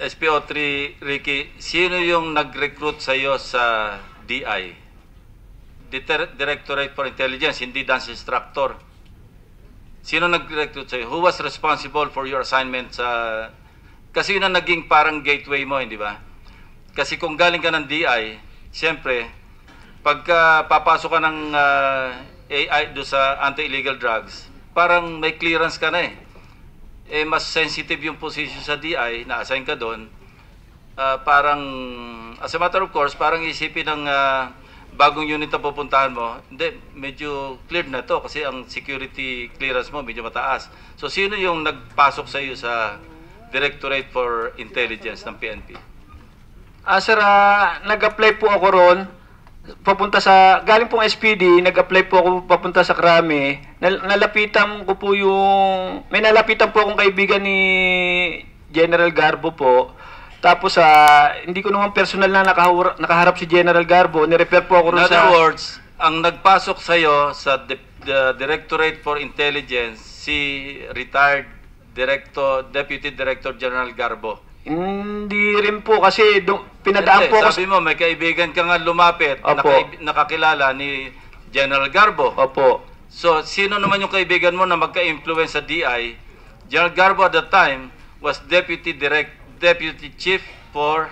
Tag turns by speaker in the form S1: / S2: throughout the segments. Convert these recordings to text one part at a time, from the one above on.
S1: SPO3 Ricky, sino yung nag-recruit sa iyo sa DI? Directorate for Intelligence, hindi dance instructor. Sino nag-recruit sa iyo? Who was responsible for your assignment sa... Kasi yun ang naging parang gateway mo, hindi ba? Kasi kung galing ka ng DI, siyempre, pagka papasok ka ng AI do sa anti-illegal drugs, parang may clearance ka na eh. Eh, mas sensitive yung position sa DI, na-assign ka doon. Parang, as a matter of course, parang isipin ng bagong unit na pupuntahan mo, hindi, medyo cleared na to kasi ang security clearance mo medyo mataas. So, sino yung nagpasok sa iyo sa Directorate for Intelligence ng PNP?
S2: Sir, nag-apply po ako ron. Papunta sa, galing pong SPD, nag-apply po ako papunta sa Krame. Nalapitan ko po yung, may nalapitan po akong kaibigan ni General Garbo po. Tapos, hindi ko naman personal na nakaharap si General Garbo. Nirefer po ako ron
S1: sa... In other words, ang nagpasok sa iyo sa Directorate for Intelligence, si retired Deputy Director General Garbo.
S2: Hindi rin po kasi pinadaan po ako.
S1: Sabi mo, may kaibigan ka nga lumapit, nakakilala ni General Garbo.
S2: Opo.
S1: So, sino naman yung kaibigan mo na magka-influence sa DI? General Garbo at that time was Deputy Chief for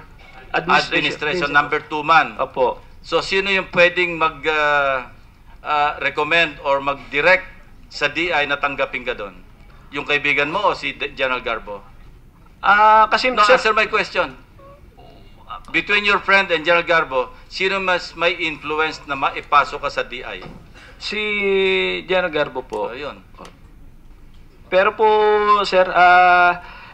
S1: Administration number 2 man.
S2: Opo.
S1: So, sino yung pwedeng mag-recommend or mag-direct sa DI na tanggapin ka doon? Yung kaibigan mo o si General Garbo?
S2: Kasi
S1: no, answer my question. Between your friend and General Garbo, sino mas may influence na maipasok ka sa DI?
S2: Si General Garbo po.
S1: Yun.
S2: Pero po, sir,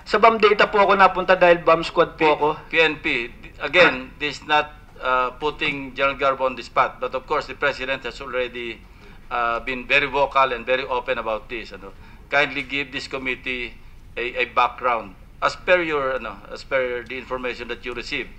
S2: sa BAM data po ako napunta dahil BAM squad po ako.
S1: PNP. Again, this is not putting General Garbo on the spot. But of course, the President has already been very vocal and very open about this. Kindly give this committee a background as per your as per the information that you received.